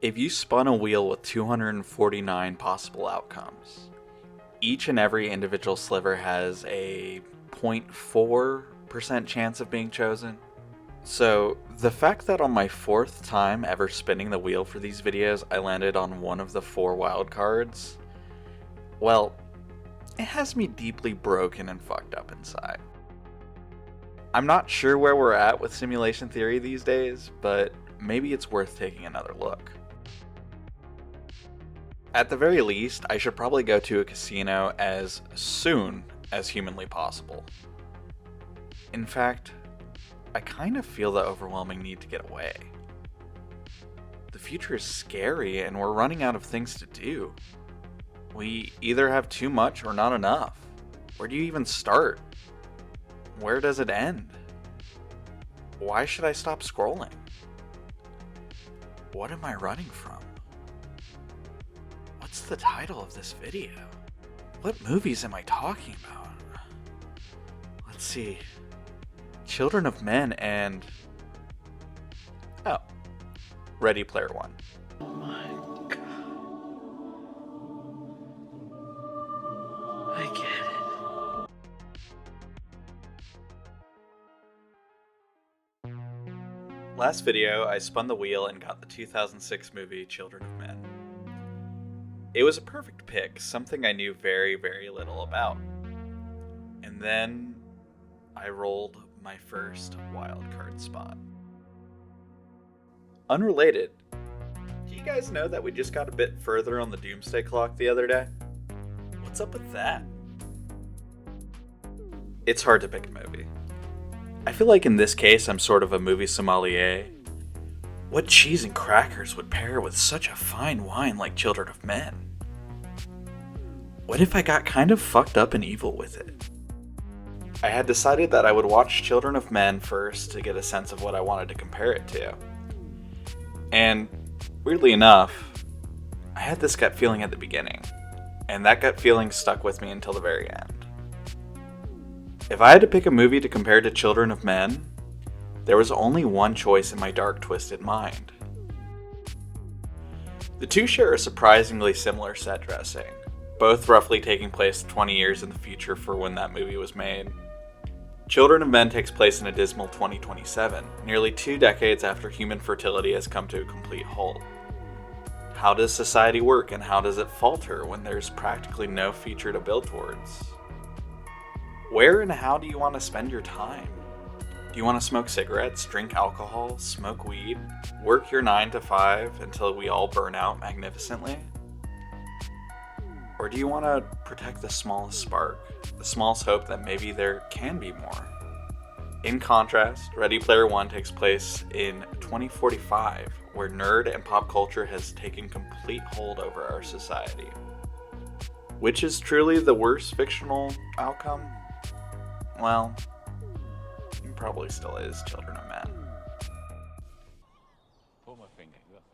If you spun a wheel with 249 possible outcomes, each and every individual sliver has a 0.4% chance of being chosen. So, the fact that on my fourth time ever spinning the wheel for these videos, I landed on one of the 4 wildcards, well, it has me deeply broken and fucked up inside. I'm not sure where we're at with simulation theory these days, but maybe it's worth taking another look. At the very least, I should probably go to a casino as soon as humanly possible. In fact, I kind of feel the overwhelming need to get away. The future is scary and we're running out of things to do. We either have too much or not enough. Where do you even start? Where does it end? Why should I stop scrolling? What am I running from? What's the title of this video? What movies am I talking about? Let's see. Children of Men and... oh. Ready Player One. Oh my god. I get it. Last video, I spun the wheel and got the 2006 movie Children of Men. It was a perfect pick, something I knew very, very little about. And then I rolled my first wildcard spot. Unrelated, do you guys know that we just got a bit further on the doomsday clock the other day? What's up with that? It's hard to pick a movie. I feel like in this case I'm sort of a movie sommelier. What cheese and crackers would pair with such a fine wine like Children of Men? What if I got kind of fucked up and evil with it? I had decided that I would watch Children of Men first to get a sense of what I wanted to compare it to. And, weirdly enough, I had this gut feeling at the beginning, and that gut feeling stuck with me until the very end. If I had to pick a movie to compare to Children of Men, there was only one choice in my dark, twisted mind. The two share a surprisingly similar set dressing, both roughly taking place 20 years in the future for when that movie was made. Children of Men takes place in a dismal 2027, nearly 2 decades after human fertility has come to a complete halt. How does society work and how does it falter when there's practically no future to build towards? Where and how do you want to spend your time? Do you want to smoke cigarettes, drink alcohol, smoke weed, work your 9 to 5 until we all burn out magnificently? Or do you want to protect the smallest spark, the smallest hope that maybe there can be more? In contrast, Ready Player One takes place in 2045, where nerd and pop culture has taken complete hold over our society. Which is truly the worst fictional outcome? Well, it probably still is Children of Men. Pull my finger, look.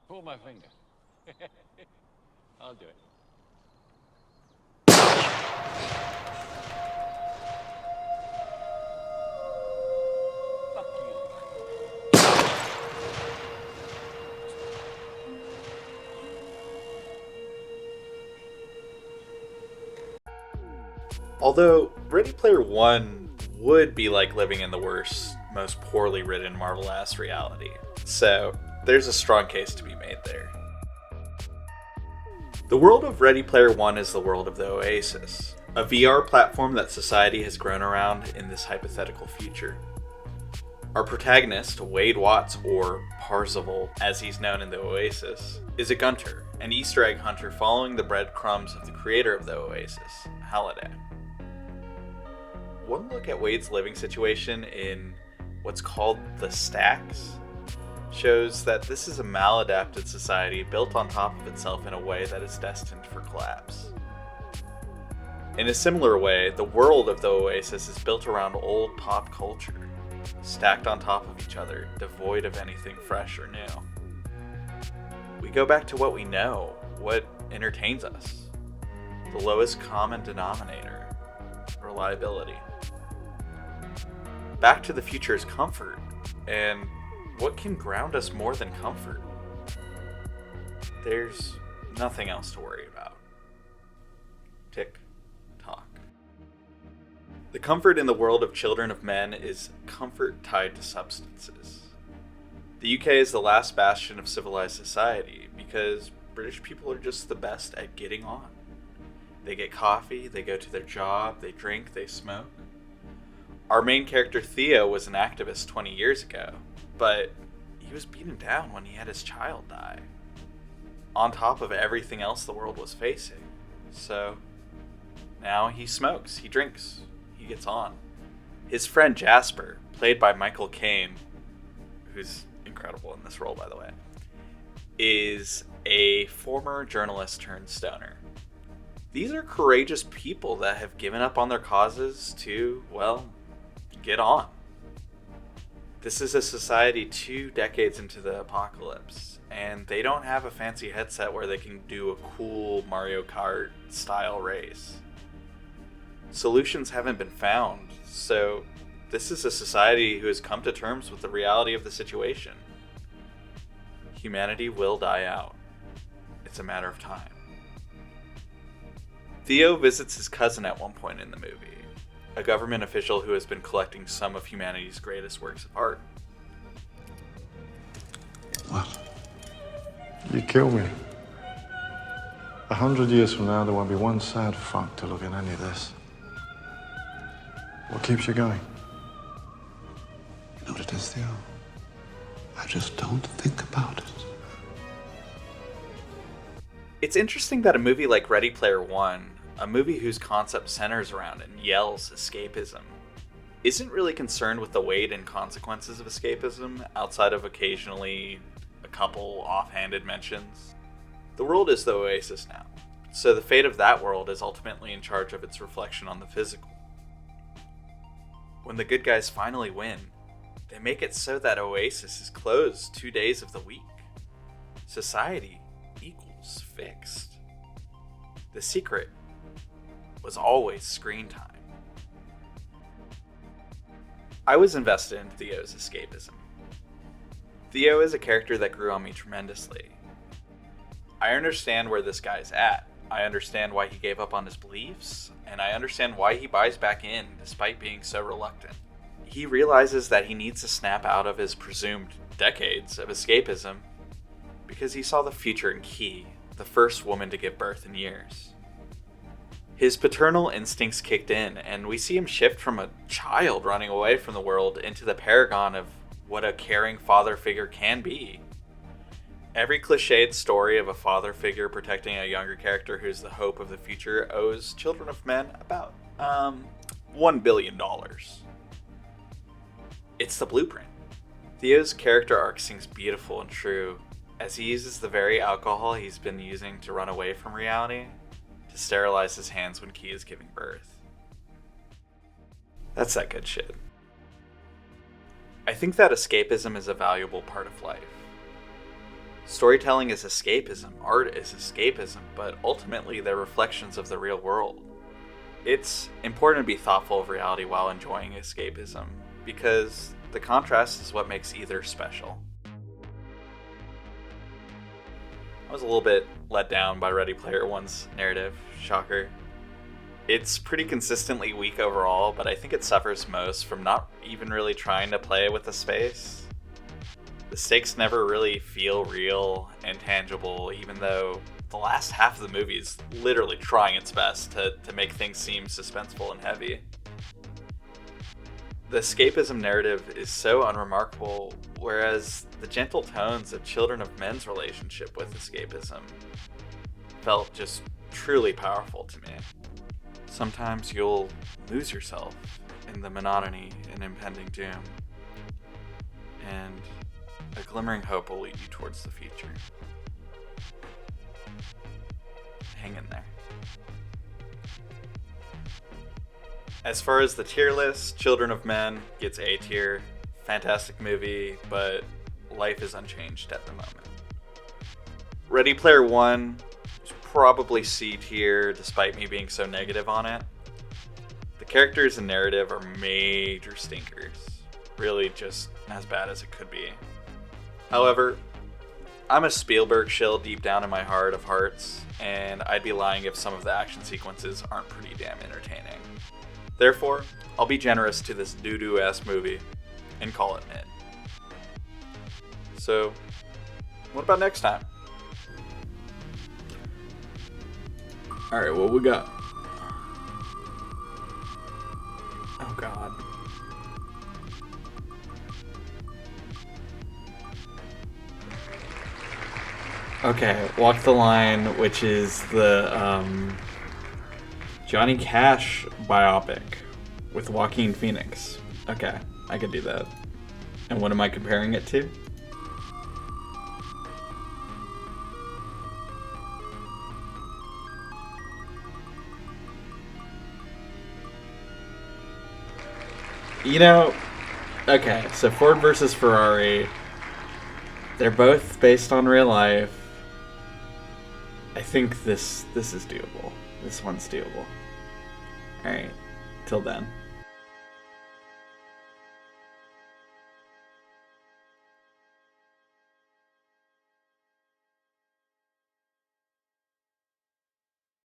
Pull my finger. I'll do it. Fuck you. Although, Ready Player One would be like living in the worst, most poorly written Marvel-ass reality. So, there's a strong case to be made there. The world of Ready Player One is the world of the Oasis, a VR platform that society has grown around in this hypothetical future. Our protagonist, Wade Watts, or Parzival, as he's known in the Oasis, is a gunter, an Easter egg hunter following the breadcrumbs of the creator of the Oasis, Halliday. One look at Wade's living situation in what's called the Stacks shows that this is a maladapted society built on top of itself in a way that is destined for collapse. In a similar way, the world of the Oasis is built around old pop culture, stacked on top of each other, devoid of anything fresh or new. We go back to what we know, what entertains us. The lowest common denominator, reliability. Back to the Future is comfort, and what can ground us more than comfort? There's nothing else to worry about. Tick tock. The comfort in the world of Children of Men is comfort tied to substances. The UK is the last bastion of civilized society because British people are just the best at getting on. They get coffee, they go to their job, they drink, they smoke. Our main character Theo was an activist 20 years ago, but he was beaten down when he had his child die. On top of everything else the world was facing. So now he smokes, he drinks, he gets on. His friend Jasper, played by Michael Caine, who's incredible in this role by the way, is a former journalist turned stoner. These are courageous people that have given up on their causes to, well, get on. This is a society 2 decades into the apocalypse, and they don't have a fancy headset where they can do a cool Mario Kart style race. Solutions haven't been found, so this is a society who has come to terms with the reality of the situation. Humanity will die out. It's a matter of time. Theo visits his cousin at one point in the movie, a government official who has been collecting some of humanity's greatest works of art. What? You kill me. 100 years from now, there won't be one sad fuck to look at any of this. What keeps you going? You know what it is, Theo? I just don't think about it. It's interesting that a movie like Ready Player One, a movie whose concept centers around and yells escapism, isn't really concerned with the weight and consequences of escapism outside of occasionally a couple offhanded mentions. The world is the oasis now, so the fate of that world is ultimately in charge of its reflection on the physical. When the good guys finally win, they make it so that oasis is closed 2 days of the week. Society equals fixed. The secret was always screen time. I was invested in Theo's escapism. Theo is a character that grew on me tremendously. I understand where this guy's at. I understand why he gave up on his beliefs, and I understand why he buys back in despite being so reluctant. He realizes that he needs to snap out of his presumed decades of escapism because he saw the future in Key, the first woman to give birth in years. His paternal instincts kicked in, and we see him shift from a child running away from the world into the paragon of what a caring father figure can be. Every cliched story of a father figure protecting a younger character who's the hope of the future owes Children of Men about, $1 billion. It's the blueprint. Theo's character arc seems beautiful and true, as he uses the very alcohol he's been using to run away from reality to sterilize his hands when Key is giving birth. That's that good shit. I think that escapism is a valuable part of life. Storytelling is escapism, art is escapism, but ultimately they're reflections of the real world. It's important to be thoughtful of reality while enjoying escapism, because the contrast is what makes either special. I was a little bit let down by Ready Player One's narrative, shocker. It's pretty consistently weak overall, but I think it suffers most from not even really trying to play with the space. The stakes never really feel real and tangible, even though the last half of the movie is literally trying its best to make things seem suspenseful and heavy. The escapism narrative is so unremarkable, whereas the gentle tones of Children of Men's relationship with escapism felt just truly powerful to me. Sometimes you'll lose yourself in the monotony and impending doom, and a glimmering hope will lead you towards the future. Hang in there. As far as the tier list, Children of Men gets A tier. Fantastic movie, but life is unchanged at the moment. Ready Player One is probably C tier, despite me being so negative on it. The characters and narrative are major stinkers. Really just as bad as it could be. However, I'm a Spielberg shill deep down in my heart of hearts, and I'd be lying if some of the action sequences aren't pretty damn entertaining. Therefore, I'll be generous to this doo-doo-ass movie and call it mid. So, what about next time? Alright, what we got? Oh god. Okay, Walk the Line, which is the Johnny Cash biopic with Joaquin Phoenix. Okay, I could do that. And what am I comparing it to? You know, okay, so Ford versus Ferrari, they're both based on real life. I think this is doable. This one's doable. Alright, till then.